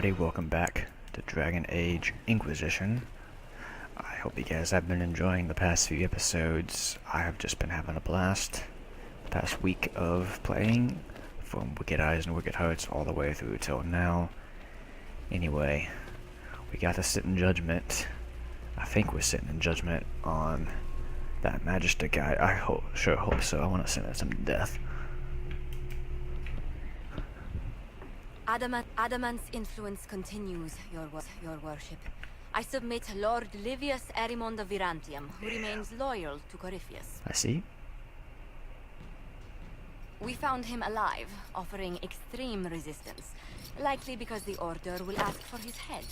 everybody, welcome back to Dragon Age Inquisition. I hope you guys have been enjoying the past few episodes. I have just been having a blast. The past week of playing, from Wicked Eyes and Wicked Hearts all the way through till now. Anyway, we got to sit in judgment. I think we're sitting in judgment on that Magister guy. I sure hope so. I want to sentence him to death. Adamant's influence continues, your worship. I submit Lord Livius Erimond of Virantium, who remains loyal to Corypheus. I see. We found him alive, offering extreme resistance, likely because the Order will ask for his head.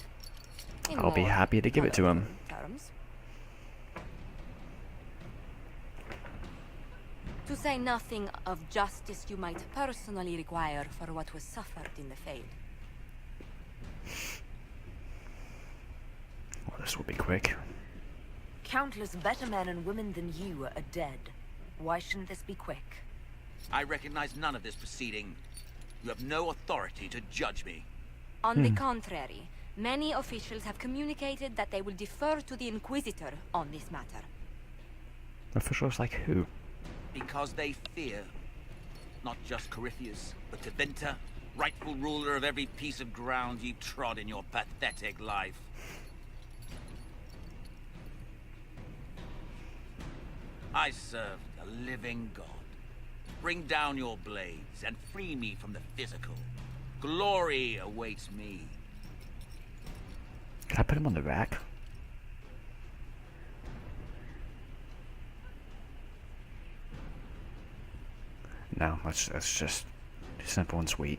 I'll be happy to give it to him. Terms. To say nothing of justice you might personally require for what was suffered in the Fade. Well, this will be quick. Countless better men and women than you are dead. Why shouldn't this be quick? I recognize none of this proceeding. You have no authority to judge me. On the contrary, many officials have communicated that they will defer to the Inquisitor on this matter. Officials like who? Because they fear. Not just Corypheus, but Tevinter, rightful ruler of every piece of ground you trod in your pathetic life. I serve the living God. Bring down your blades and free me from the physical. Glory awaits me. Can I put him on the rack? No, that's just simple and sweet.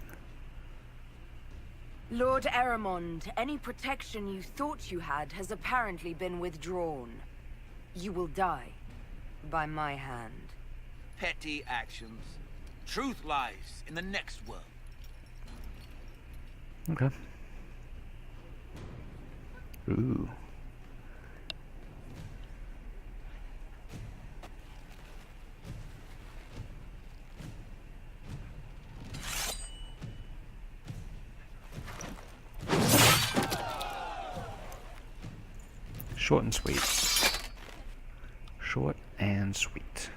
Lord Erimond, any protection you thought you had has apparently been withdrawn. You will die. By my hand. Petty actions. Truth lies in the next world. Okay. Ooh. Short and sweet. Short and sweet.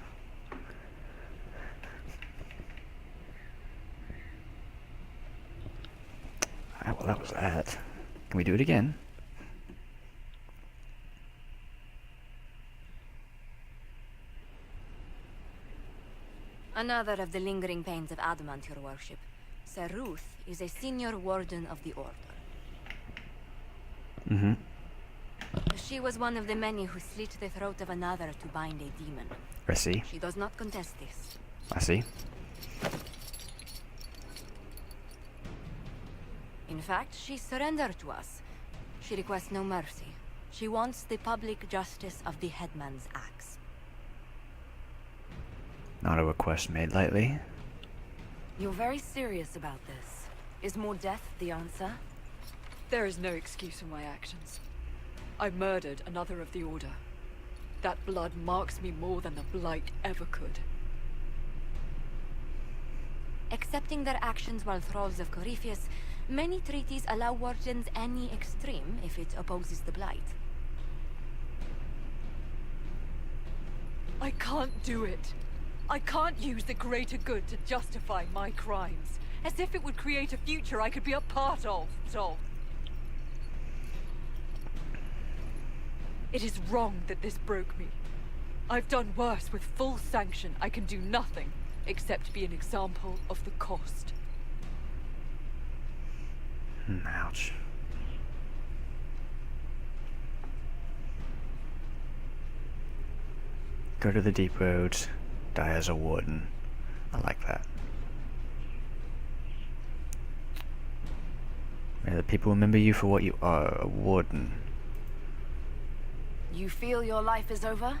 Alright, well that was that. Can we do it again? Another of the lingering pains of Adamant, your worship. Sir Ruth is a senior warden of the Order. Mm-hmm. She was one of the many who slit the throat of another to bind a demon. I see. She does not contest this. I see. In fact, she surrendered to us. She requests no mercy. She wants the public justice of the headman's axe. Not a request made lightly. You're very serious about this. Is more death the answer? There is no excuse for my actions. I murdered another of the Order. That blood marks me more than the Blight ever could. Accepting their actions while thralls of Corypheus, many treaties allow wardens any extreme if it opposes the Blight. I can't do it. I can't use the greater good to justify my crimes, as if it would create a future I could be a part of. It is wrong that this broke me. I've done worse with full sanction. I can do nothing except be an example of the cost. Ouch. Go to the deep roads, die as a warden. I like that. May the people remember you for what you are, a warden. You feel your life is over?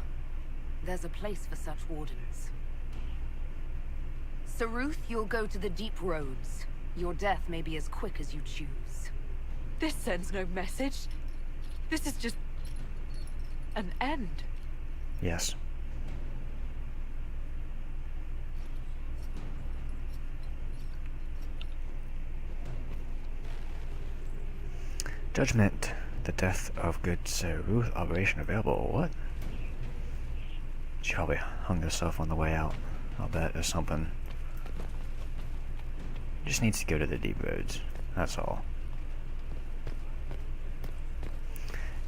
There's a place for such wardens. Sir Ruth, you'll go to the deep roads. Your death may be as quick as you choose. This sends no message. This is just an end. Yes. Judgment. The death of good Sir Ruth. Operation available. What? She probably hung herself on the way out. I'll bet there's something. Just needs to go to the deep roads. That's all.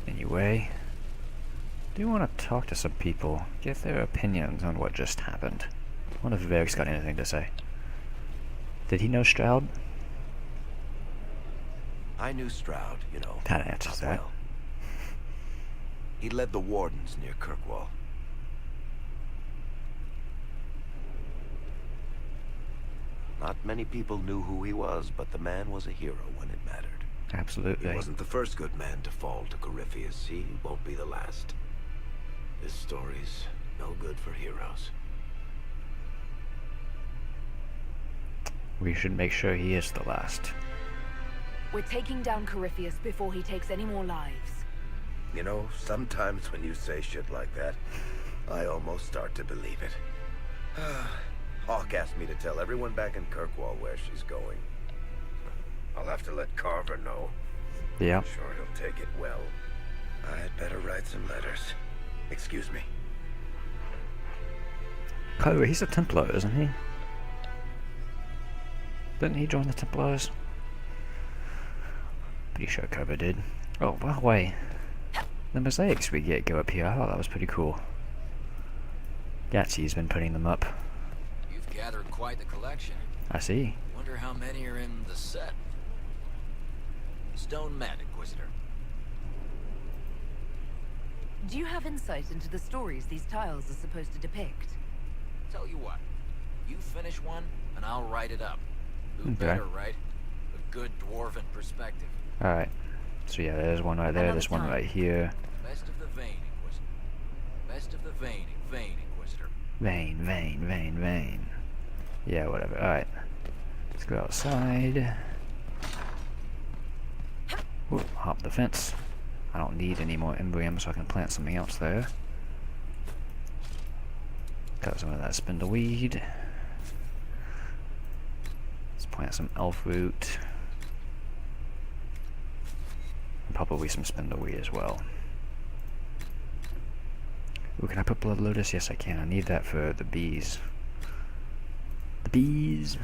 Anyway, I do want to talk to some people, get their opinions on what just happened. I wonder if Varric's got anything to say. Did he know Stroud? I knew Stroud, you know. That answers that. Well. He led the Wardens near Kirkwall. Not many people knew who he was, but the man was a hero when it mattered. Absolutely. He wasn't the first good man to fall to Corypheus. He won't be the last. This story's no good for heroes. We should make sure he is the last. We're taking down Corypheus before he takes any more lives. You know, sometimes when you say shit like that, I almost start to believe it. Hawk asked me to tell everyone back in Kirkwall where she's going. I'll have to let Carver know. Yeah. I'm sure he'll take it well. I'd better write some letters. Excuse me. Carver, he's a Templar, isn't he? Didn't he join the Templars? Pretty sure Carver did. Oh, by the way, the mosaics we get go up here. I thought that was pretty cool. Yahtzee has been putting them up. You've gathered quite the collection. I see. Wonder how many are in the set. Stone Mat, Inquisitor. Do you have insight into the stories these tiles are supposed to depict? Tell you what, you finish one, and I'll write it up. Who Okay. better, right? A good dwarven perspective. Alright. So yeah, there's one right there, Another there's one time. right here. Best of the vein, Inquisitor. Best of the vein, Inquisitor. Vein. Yeah, whatever. Alright. Let's go outside. Ooh, hop the fence. I don't need any more embryums, so I can plant something else there. Got some of that spindleweed. Let's plant some elf root. And probably some spindleweed as well. Ooh, can I put blood lotus? Yes, I can. I need that for the bees. The bees!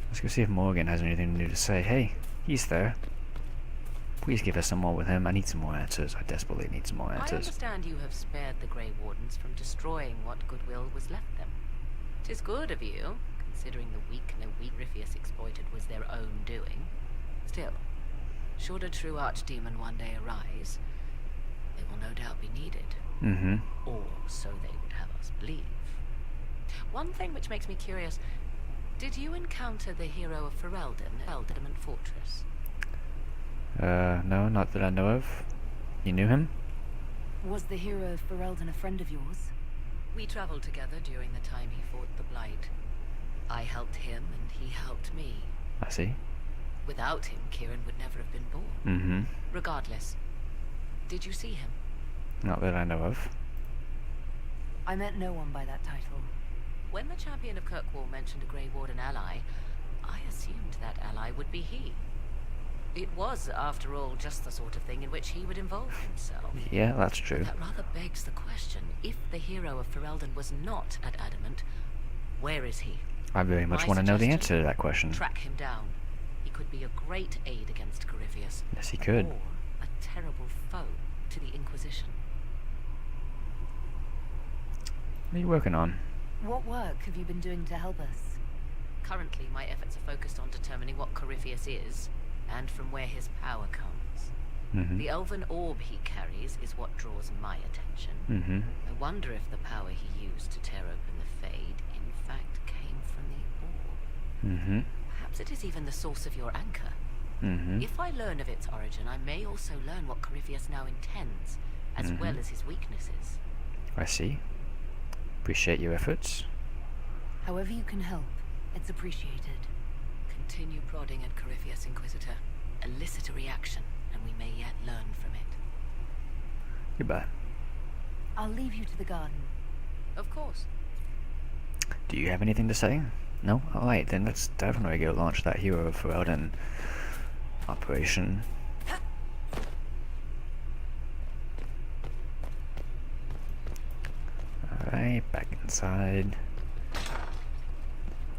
Let's go see if Morrigan has anything new to say. Hey, he's there. Please give us some more with him. I need some more answers. I desperately need some more I answers. understand you have spared the Grey Wardens from destroying what goodwill was left them. 'Tis good of you, considering the weak Corypheus exploited was their own doing. Still, should a true archdemon one day arise, they will no doubt be needed. Mm-hmm. Or so they would have us believe. One thing which makes me curious, did you encounter the hero of Ferelden, Eldamant Fortress? No, not that I know of. You knew him? Was the hero of Ferelden a friend of yours? We traveled together during the time he fought the Blight. I helped him and he helped me. I see. Without him, Kieran would never have been born. Mm-hmm. Regardless, did you see him? Not that I know of. I met no one by that title. When the champion of Kirkwall mentioned a Grey Warden ally, I assumed that ally would be he. It was, after all, just the sort of thing in which he would involve himself. Yeah, that's true. That rather begs the question, if the hero of Ferelden was not at Adamant, where is he? I very much My want to know the suggestion, answer to that question. Track him down. He could be a great aid against Corypheus. Yes, he could. Or a terrible foe to the Inquisition. What are you working on? What work have you been doing to help us? Currently, my efforts are focused on determining what Corypheus is, and from where his power comes. Mm-hmm. The elven orb he carries is what draws my attention. Mm-hmm. I wonder if the power he used to tear open the Fade, in fact, came from the orb. Mm-hmm. Perhaps it is even the source of your anchor. Mm-hmm. If I learn of its origin, I may also learn what Corypheus now intends, as well as his weaknesses. I see. Appreciate your efforts. However you can help, it's appreciated. Continue prodding at Corypheus, Inquisitor. Elicit a reaction, and we may yet learn from it. Goodbye. I'll leave you to the garden. Of course. Do you have anything to say? No? Alright, then let's definitely go launch that hero of Ferelden operation. Alright, back inside.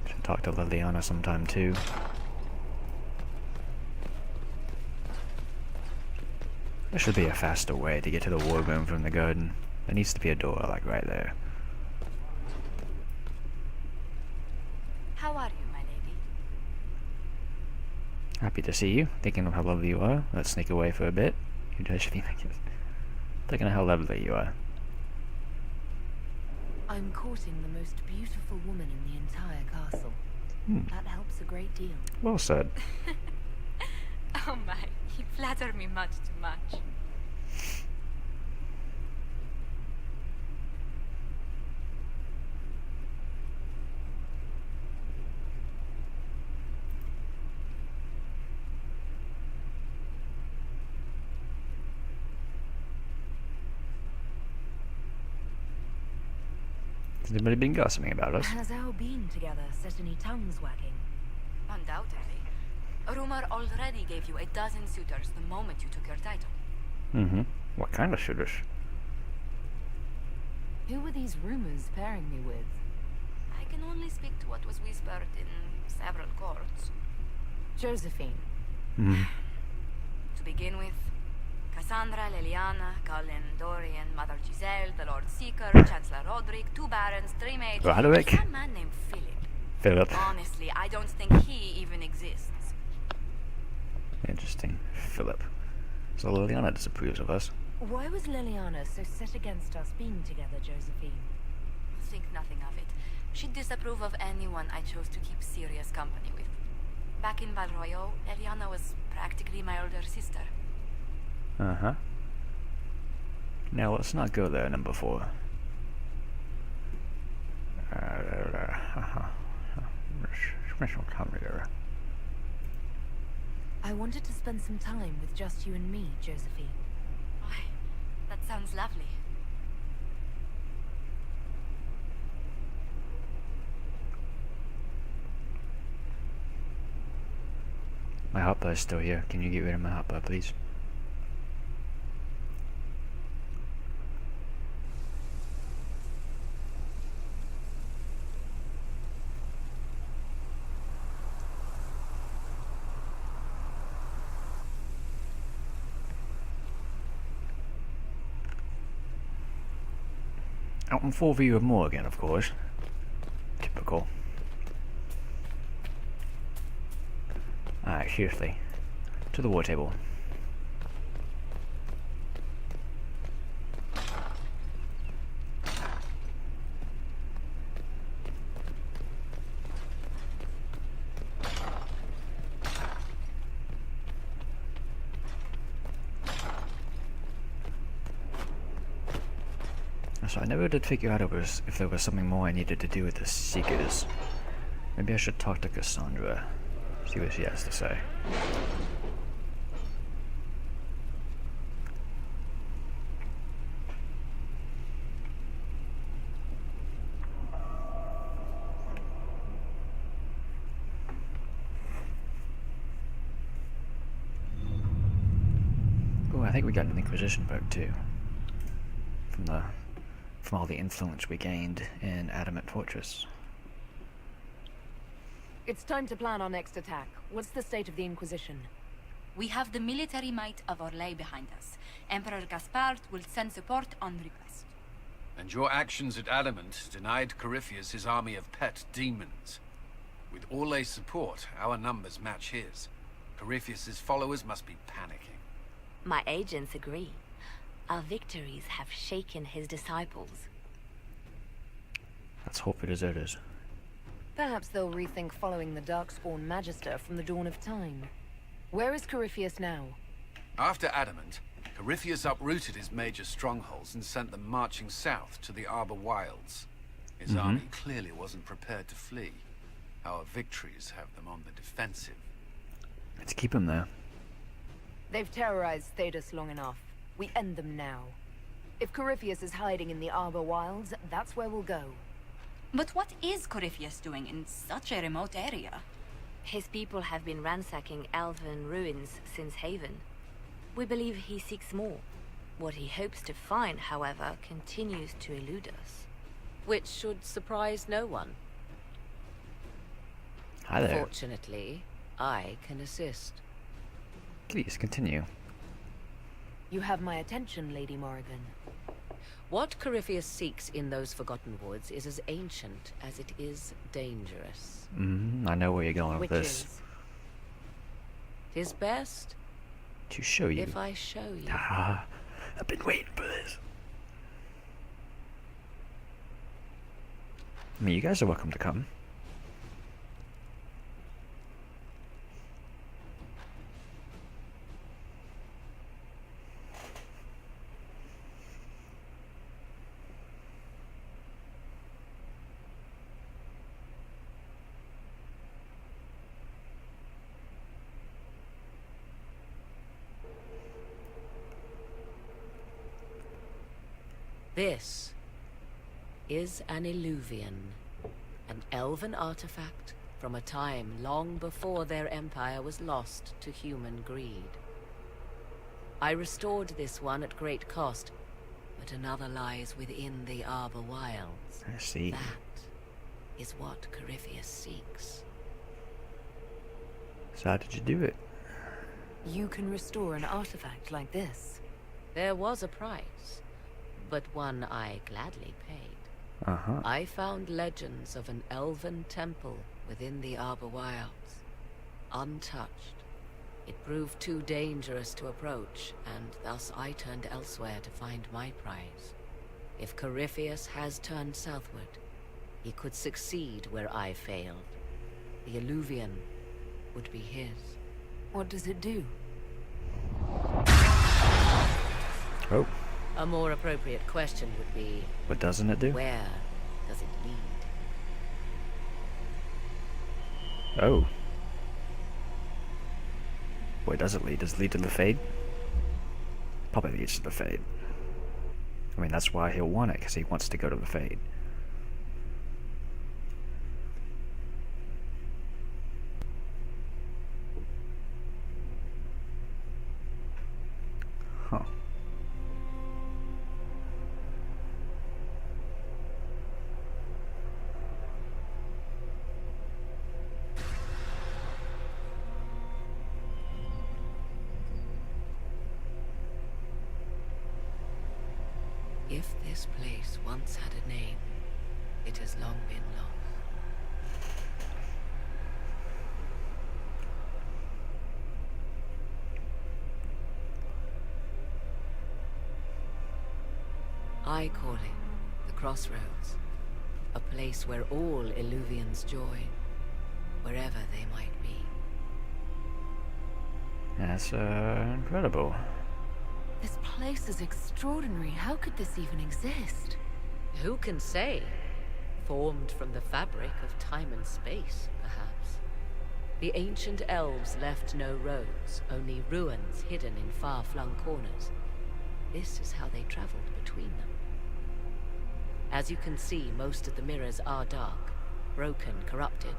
Should talk to Liliana sometime too. There should be a faster way to get to the war room from the garden. There needs to be a door, like right there. How are you, my lady? Happy to see you. Thinking of how lovely you are. Let's sneak away for a bit. You Josephine, I guess. Thinking of how lovely you are. I'm courting the most beautiful woman in the entire castle. That helps a great deal. Well said. Oh my, you flatter me much too much. Has anybody been gossiping about us? Has our being together set any tongues wagging? Undoubtedly. A rumor already gave you a dozen suitors the moment you took your title. Mm-hmm. What kind of shooters? Who were these rumors pairing me with? I can only speak to what was whispered in several courts. Josephine. Mm-hmm. To begin with, Cassandra, Liliana, Cullen, Dorian, Mother Giselle, the Lord Seeker, Chancellor Roderick, 2 barons, 3 maids, Roderick? and some man named Philip. Philip. Honestly, I don't think he even exists. Interesting. Philip. So Liliana disapproves of us. Why was Liliana so set against us being together, Josephine? Think nothing of it. She'd disapprove of anyone I chose to keep serious company with. Back in Valroyo, Liliana was practically my older sister. Uh-huh. Now let's not go there, number 4. I wanted to spend some time with just you and me, Josephine. Why, that sounds lovely. My hotbar is still here. Can you get rid of my hotbar, please? Out in full view of Morrigan, of course. Typical. Alright, seriously. To the war table. So I never did figure out if there was something more I needed to do with the Seekers. Maybe I should talk to Cassandra. See what she has to say. Oh, I think we got an Inquisition book too. From all the influence we gained in Adamant Fortress. It's time to plan our next attack. What's the state of the Inquisition? We have the military might of Orlais behind us. Emperor Gaspard will send support on request. And your actions at Adamant denied Corypheus his army of pet demons. With Orlais' support, our numbers match his. Corypheus' followers must be panicking. My agents agree. Our victories have shaken his disciples. Let's hope for deserters. Perhaps they'll rethink following the Darkspawn Magister from the dawn of time. Where is Corypheus now? After Adamant, Corypheus uprooted his major strongholds and sent them marching south to the Arbor Wilds. His army clearly wasn't prepared to flee. Our victories have them on the defensive. Let's keep him there. They've terrorized Thedas long enough. We end them now. If Corypheus is hiding in the Arbor Wilds, that's where we'll go. But what is Corypheus doing in such a remote area? His people have been ransacking elven ruins since Haven. We believe he seeks more. What he hopes to find, however, continues to elude us. Which should surprise no one. Hi there. Fortunately, I can assist. Please continue. You have my attention, Lady Morrigan. What Corypheus seeks in those Forgotten Woods is as ancient as it is dangerous. I know where you're going with this. Witches. 'Tis best To show you. if I show you. Ah, I've been waiting for this. I mean, you guys are welcome to come. This is an Illuvian, an elven artifact from a time long before their empire was lost to human greed. I restored this one at great cost, but another lies within the Arbor Wilds. I see. That is what Corypheus seeks. So how did you do it? You can restore an artifact like this. There was a price, but one I gladly paid. Uh-huh. I found legends of an elven temple within the Arbor Wilds, untouched. It proved too dangerous to approach, and thus I turned elsewhere to find my prize. If Corypheus has turned southward, he could succeed where I failed. The Illuvian would be his. What does it do? Oh, A more appropriate question would be, what doesn't it do? where does it lead? Oh. Where does it lead? Does it lead to the Fade? Probably leads to the Fade. I mean, that's why he'll want it, because he wants to go to the Fade. Huh. If this place once had a name, it has long been lost. I call it the Crossroads, a place where all Illuvians join, wherever they might be. That's incredible. This place is extraordinary. How could this even exist? Who can say? Formed from the fabric of time and space, perhaps. The ancient elves left no roads, only ruins hidden in far-flung corners. This is how they traveled between them. As you can see, most of the mirrors are dark, broken, corrupted,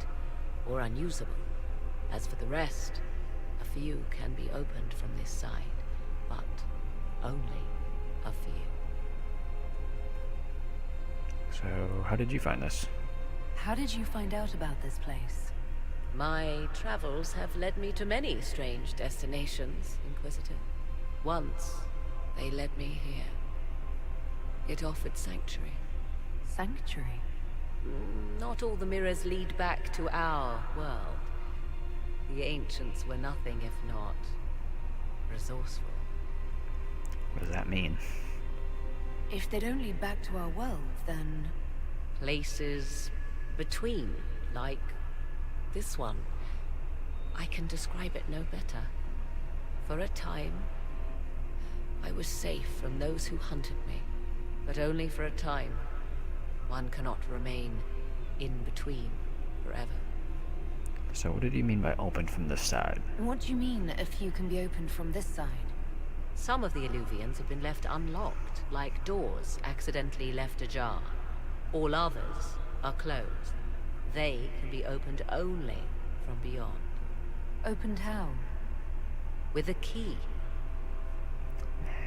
or unusable. As for the rest, a few can be opened from this side, but only a few. So, how did you find this? How did you find out about this place? My travels have led me to many strange destinations, Inquisitor. Once, they led me here. It offered sanctuary. Sanctuary? Not all the mirrors lead back to our world. The ancients were nothing if not resourceful. What does that mean? If they'd only back to our world, then... Places between, like this one. I can describe it no better. For a time, I was safe from those who hunted me, but only for a time. One cannot remain in between forever. So what did you mean by open from this side? What do you mean, a few can be opened from this side? Some of the Illuvians have been left unlocked, like doors accidentally left ajar. All others are closed. They can be opened only from beyond. Opened how? With a key.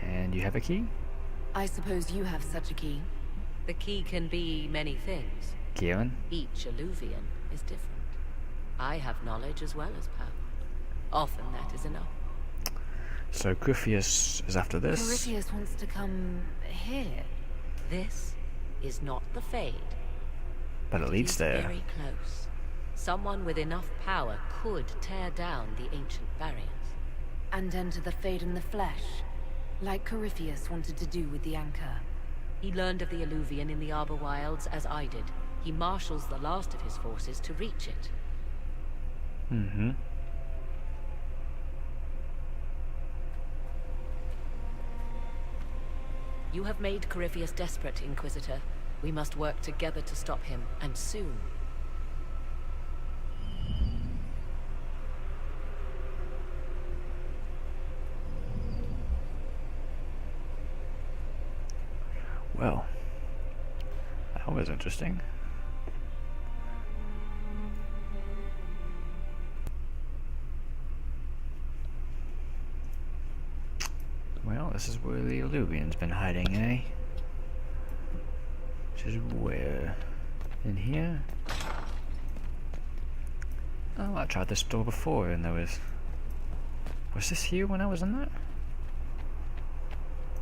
And you have a key? I suppose you have such a key. The key can be many things. Kieran? Each Illuvian is different. I have knowledge as well as power. Often that is enough. So Gryphius is after this? Corypheus wants to come here. This is not the Fade. But it leads there. Very close. Someone with enough power could tear down the ancient barriers. And enter the Fade in the flesh, like Corypheus wanted to do with the anchor. He learned of the Illuvian in the Arbor Wilds as I did. He marshals the last of his forces to reach it. Mm-hmm. You have made Corypheus desperate, Inquisitor. We must work together to stop him, and soon. Well, that was interesting. Well, this is where the Illuvian's been hiding, eh? Which is where? In here? Oh, I tried this door before and there was... Was this here when I was in there?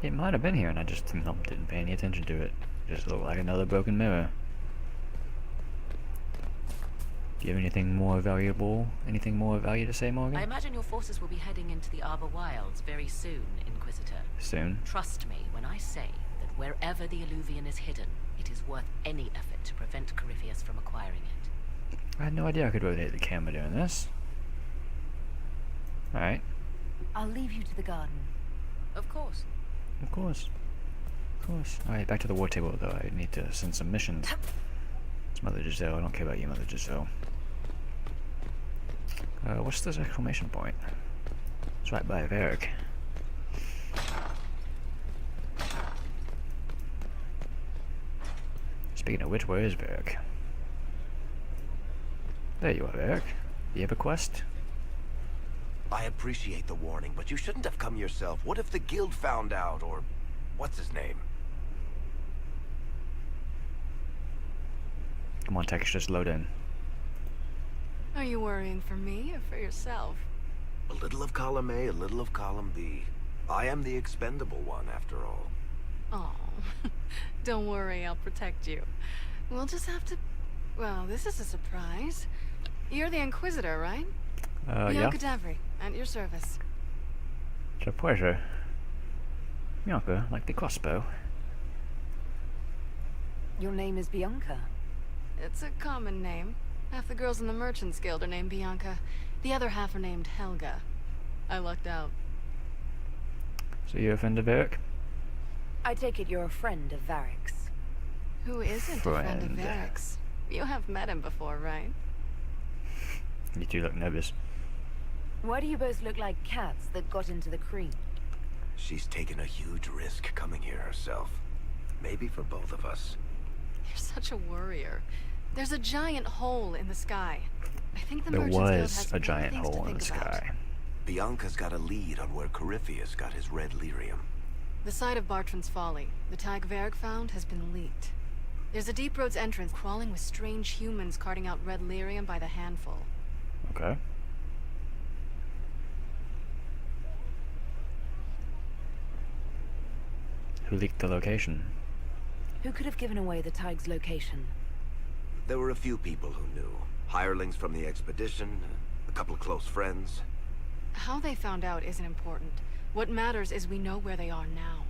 It might have been here and I just didn't pay any attention to it. Just looked like another broken mirror. Do you have anything more valuable? Anything more of value to say, Morrigan? I imagine your forces will be heading into the Arbor Wilds very soon, Inquisitor. Soon? Trust me when I say that wherever the Illuvian is hidden, it is worth any effort to prevent Corypheus from acquiring it. I had no idea I could rotate the camera doing this. Alright. I'll leave you to the garden. Of course. Of course. Of course. Alright, back to the war table though. I need to send some missions. It's Mother Giselle. I don't care about you, Mother Giselle. What's this exclamation point? It's right by Varric. Speaking of which, where is Varric? There you are, Varric. You have a quest? I appreciate the warning, but you shouldn't have come yourself. What if the guild found out, or... what's his name? Come on, text, just load in. Are you worrying for me or for yourself? A little of column A, a little of column B. I am the expendable one, after all. Oh, don't worry, I'll protect you. We'll just have to... Well, this is a surprise. You're the Inquisitor, right? Yeah. Bianca, at your service. It's a pleasure. Bianca, like the crossbow. Your name is Bianca. It's a common name. Half the girls in the Merchants Guild are named Bianca. The other half are named Helga. I lucked out. So you're a friend of Varric? I take it you're a friend of Varric's. Who isn't a friend of Varric's? You have met him before, right? You two look nervous. Why do you both look like cats that got into the cream? She's taken a huge risk coming here herself. Maybe for both of us. You're such a worrier. There's a giant hole in the sky. I think the There Merchants Guild was has a giant things to hole in think the about. sky. Bianca's got a lead on where Corypheus got his red lyrium. The site of Bartram's Folly, the tag Varric found, has been leaked. There's a deep roads entrance crawling with strange humans carting out red lyrium by the handful. Okay. Who leaked the location? Who could have given away the Tig's location? There were a few people who knew. Hirelings from the expedition, a couple of close friends. How they found out isn't important. What matters is we know where they are now.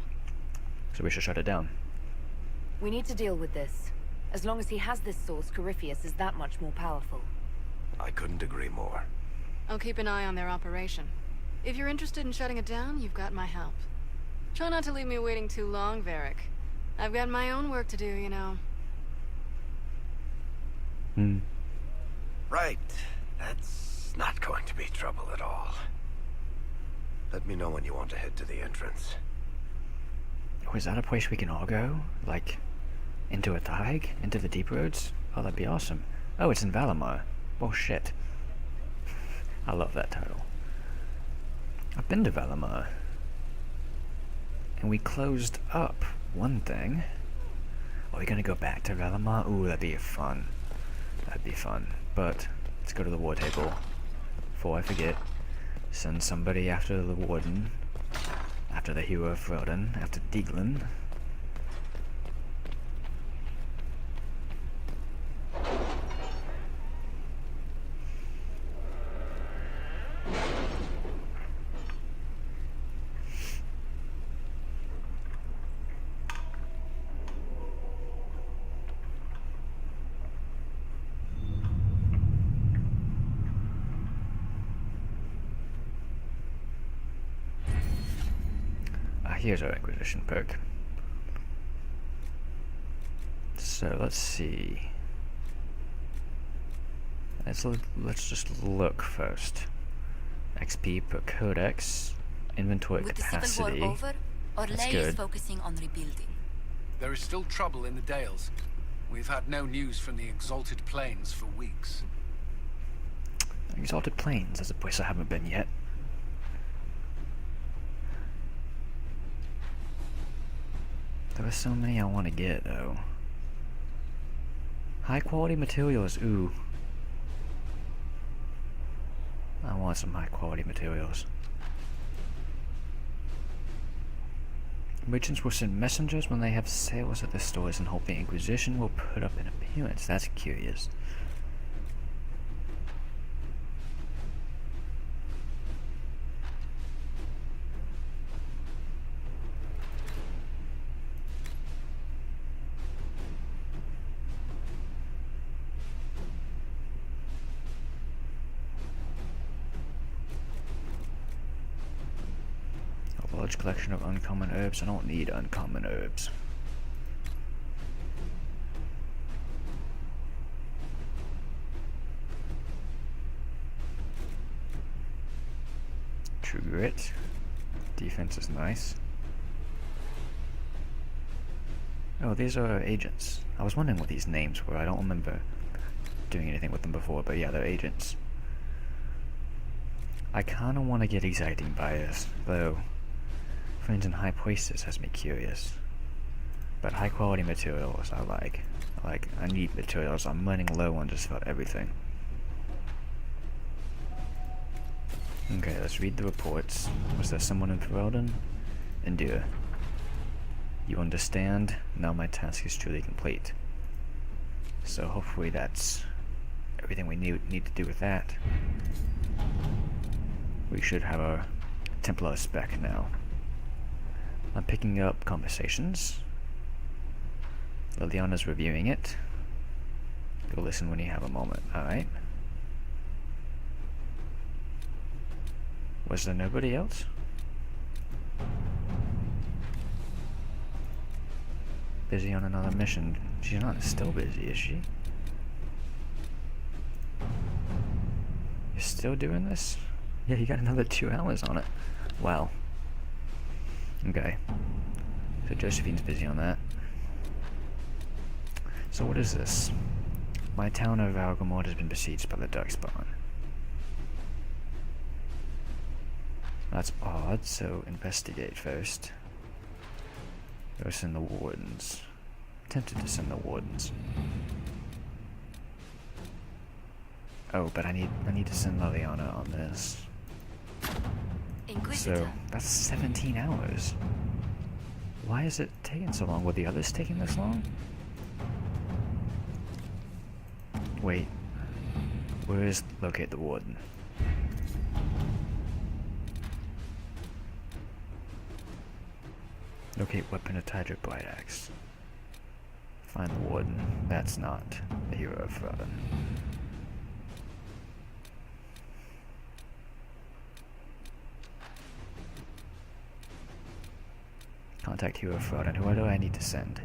So we should shut it down. We need to deal with this. As long as he has this source, Corypheus is that much more powerful. I couldn't agree more. I'll keep an eye on their operation. If you're interested in shutting it down, you've got my help. Try not to leave me waiting too long, Varric. I've got my own work to do, you know. Right. That's not going to be trouble at all. Let me know when you want to head to the entrance. Oh, is that a place we can all go? Like, into a Tig? Into the deep roads? Oh, that'd be awesome. Oh, it's in Valimar. Oh, shit. I love that title. I've been to Valimar, and we closed up one thing. Are we gonna go back to Valimar? Ooh, that'd be fun. That'd be fun. But let's go to the war table before I forget. Send somebody after the warden, after the hero of Ferelden, after Dieglin. Here's our Inquisition perk. So let's see. Let's just look first. XP per codex, inventory With capacity. the Civil War over, That's Orlais is good. focusing on rebuilding. There is still trouble in the Dales. We've had no news from the Exalted Plains for weeks. Exalted Plains is a place I haven't been yet. There are so many I want to get, though. High quality materials, ooh. I want some high quality materials. Merchants will send messengers when they have sales at their stores and hope the Inquisition will put up an appearance. That's curious. A large collection of uncommon herbs. I don't need uncommon herbs. True grit. Defense is nice. Oh, these are agents. I was wondering what these names were. I don't remember doing anything with them before, but yeah, they're agents. I kinda wanna get Exciting Bias, though. Friends in high places has me curious. But high quality materials I like. I need materials. I'm running low on just about everything. Okay, let's read the reports. Was there someone in Ferelden? Endure. You understand? Now my task is truly complete. So hopefully that's everything we need to do with that. We should have our Templar spec now. I'm picking up conversations. Liliana's reviewing it. Go listen when you have a moment, alright? Was there nobody else? Busy on another mission. She's not still busy, is she? You're still doing this? Yeah, you got another 2 hours on it. Wow. Okay. So Josephine's busy on that. So what is this? My town of Algamord has been besieged by the Darkspawn. That's odd, so investigate first. Go send the wardens. Tempted to send the wardens. Oh, but I need to send Liliana on this. Inquisitor. So that's 17 hours. Why is it taking so long? Were the others taking this long? Wait. Where is locate the warden? Locate weapon of Tidra Blight Axe. Find the warden. That's not the hero of Ferelden. Contact hero of Ferelden. Who do I need to send?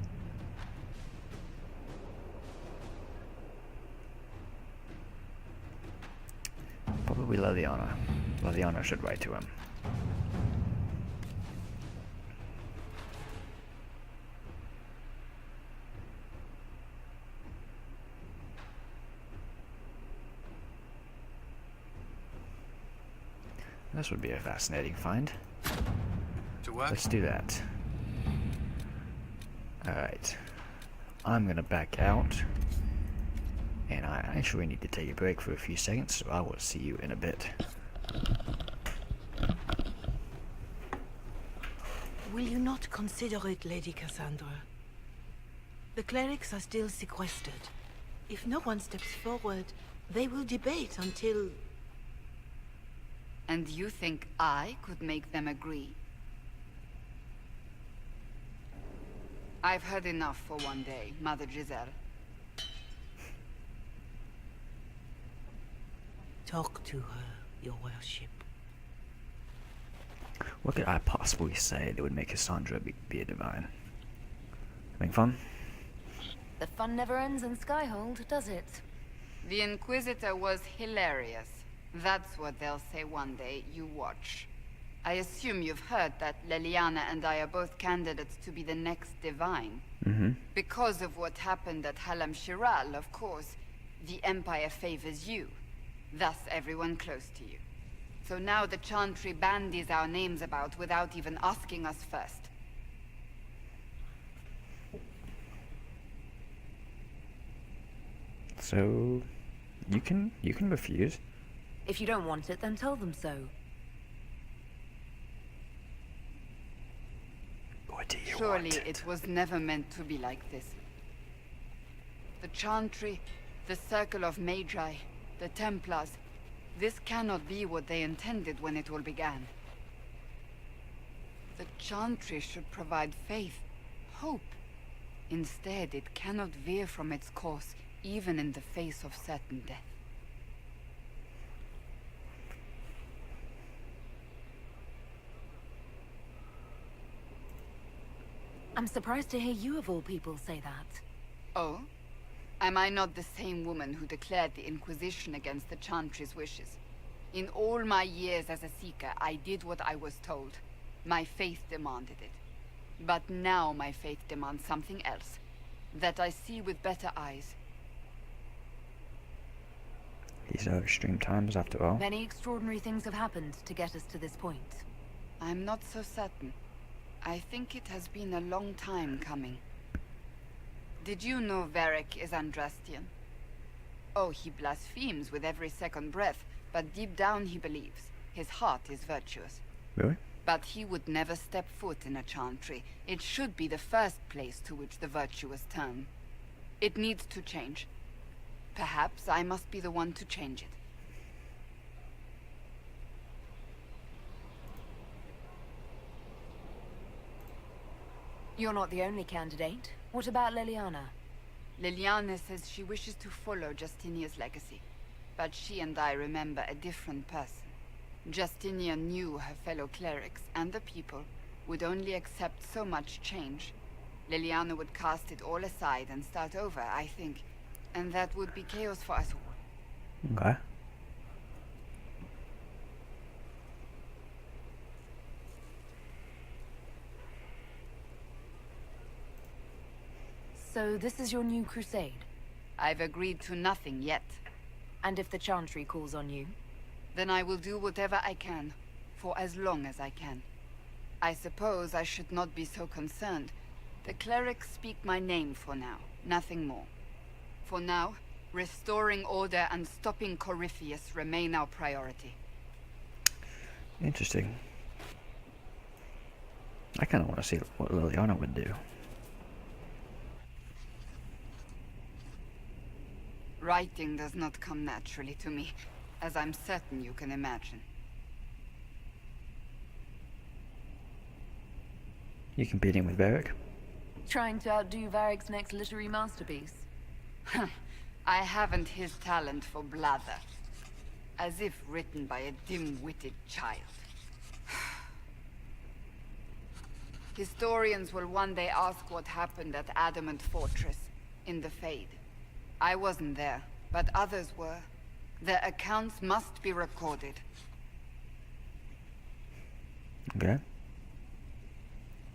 Probably Liliana. Liliana should write to him. This would be a fascinating find. To work? Let's do that. Alright. I'm gonna back out. And I actually need to take a break for a few seconds, so I will see you in a bit. Will you not consider it, Lady Cassandra? The clerics are still sequestered. If no one steps forward, they will debate until... And you think I could make them agree? I've heard enough for one day, Mother Giselle. Talk to her, your worship. What could I possibly say that would make Cassandra be a divine? Having fun? The fun never ends in Skyhold, does it? The Inquisitor was hilarious. That's what they'll say one day, you watch. I assume you've heard that Leliana and I are both candidates to be the next divine. Mm-hmm. Because of what happened at Halam Shiral, of course, the Empire favors you. Thus everyone close to you. So now the Chantry bandies our names about without even asking us first. So you can refuse. If you don't want it, then tell them so. What do you Surely want? it was never meant to be like this. The Chantry, the Circle of Magi, the Templars, this cannot be what they intended when it all began. The Chantry should provide faith, hope. Instead, it cannot veer from its course, even in the face of certain death. I'm surprised to hear you of all people say that. Oh? Am I not the same woman who declared the Inquisition against the Chantry's wishes? In all my years as a Seeker, I did what I was told. My faith demanded it. But now my faith demands something else. That I see with better eyes. These are extreme times after all. Many extraordinary things have happened to get us to this point. I'm not so certain. I think it has been a long time coming. Did you know Varric is Andrastian? Oh, he blasphemes with every second breath, but deep down he believes. His heart is virtuous. Really? But he would never step foot in a Chantry. It should be the first place to which the virtuous turn. It needs to change. Perhaps I must be the one to change it. You're not the only candidate. What about Leliana? Leliana says she wishes to follow Justinia's legacy. But she and I remember a different person. Justinia knew her fellow clerics and the people would only accept so much change. Leliana would cast it all aside and start over, I think. And that would be chaos for us all. Okay. So this is your new crusade? I've agreed to nothing yet. And if the Chantry calls on you? Then I will do whatever I can, for as long as I can. I suppose I should not be so concerned. The clerics speak my name for now, nothing more. For now, restoring order and stopping Corypheus remain our priority. Interesting. I kind of want to see what Leliana would do. Writing does not come naturally to me, as I'm certain you can imagine. You competing with Varric? Trying to outdo Varric's next literary masterpiece? I haven't his talent for blather. As if written by a dim-witted child. Historians will one day ask what happened at Adamant Fortress, in the Fade. I wasn't there, but others were. Their accounts must be recorded. Okay.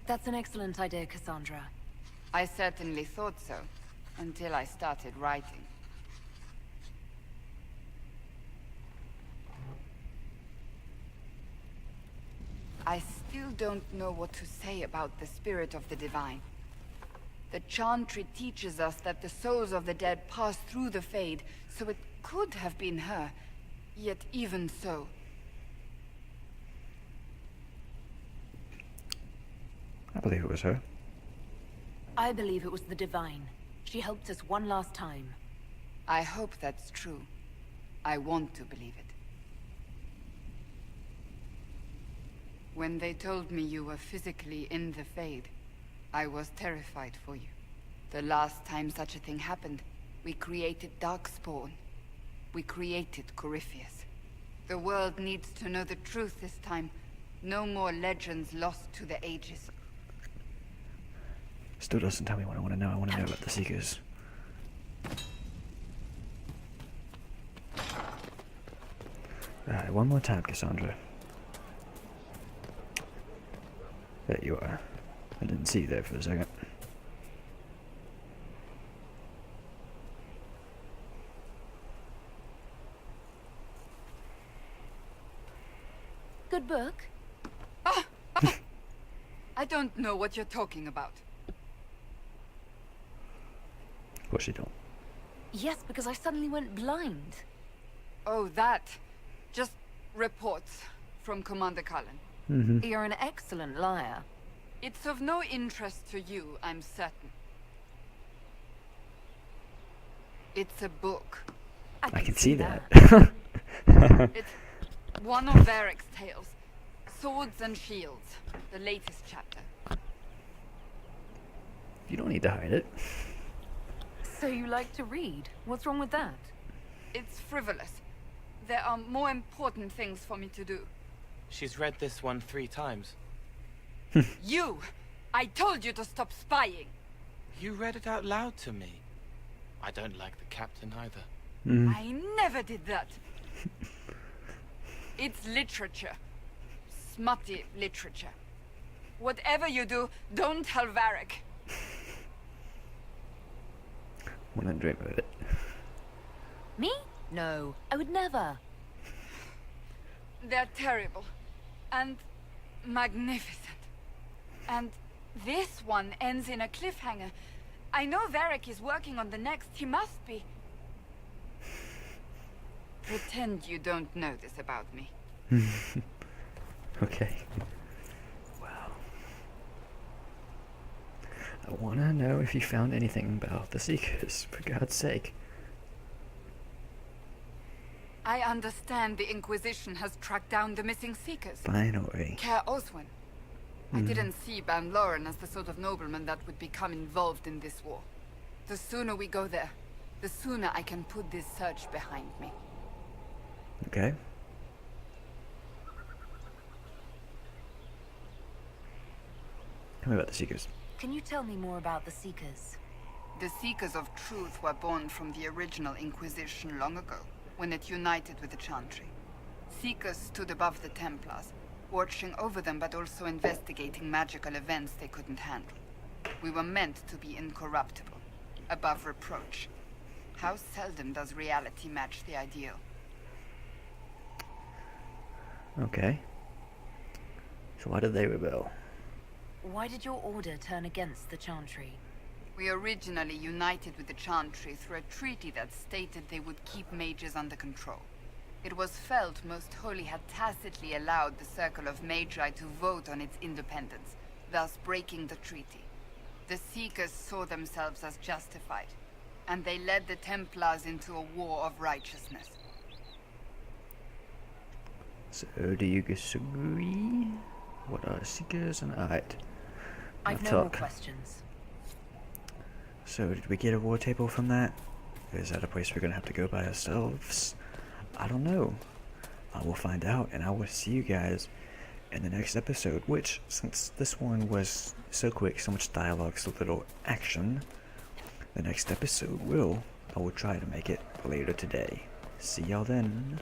That's an excellent idea, Cassandra. I certainly thought so, until I started writing. don't know what to say about the spirit of the divine. The Chantry teaches us that the souls of the dead pass through the Fade, so it could have been her. Yet even so... I believe it was her. I believe it was the Divine. She helped us one last time. I hope that's true. I want to believe it. When they told me you were physically in the Fade, I was terrified for you. The last time such a thing happened, we created Darkspawn. We created Corypheus. The world needs to know the truth this time. No more legends lost to the ages. Still doesn't tell me what I want to know. I want to know about the Seekers. Alright, one more time, Cassandra. There you are. I didn't see you there for a second. Good book? I don't know what you're talking about. Of course you don't. Yes, because I suddenly went blind. Oh, that. Just reports from Commander Cullen. Mm-hmm. You're an excellent liar. It's of no interest to you, I'm certain. It's a book. I can see that. It's one of Varric's tales. Swords and Shields. The latest chapter. You don't need to hide it. So you like to read? What's wrong with that? It's frivolous. There are more important things for me to do. She's read this one 3 times. You! I told you to stop spying! You read it out loud to me. I don't like the captain either. I never did that. It's literature. Smutty literature. Whatever you do, don't tell Varric. Wanna dream of it. Me? No, I would never. They're terrible. And magnificent. And this one ends in a cliffhanger. I know Varric is working on the next. He must be. Pretend you don't know this about me. Okay. Wow. I wanna know if you found anything about the Seekers, for God's sake. I understand the Inquisition has tracked down the missing Seekers. Finally. Care Oswin. I didn't see Ban Loren as the sort of nobleman that would become involved in this war. The sooner we go there, the sooner I can put this search behind me. Okay. Tell me about the Seekers. Can you tell me more about the Seekers? The Seekers of Truth were born from the original Inquisition long ago, when it united with the Chantry. Seekers stood above the Templars, watching over them but also investigating magical events they couldn't handle. We were meant to be incorruptible, above reproach. How seldom does reality match the ideal? Okay. So why did they rebel? Why did your order turn against the Chantry? We originally united with the Chantry through a treaty that stated they would keep mages under control. It was felt Most Holy had tacitly allowed the Circle of Magi to vote on its independence, thus breaking the treaty. The Seekers saw themselves as justified, and they led the Templars into a war of righteousness. So do you disagree? What are Seekers? And alright. I've no more questions. So did we get a war table from that? Is that a place we're gonna have to go by ourselves? I don't know. I will find out, and I will see you guys in the next episode, which, since this one was so quick, so much dialogue, so little action, the next episode I will try to make it later today. See y'all then.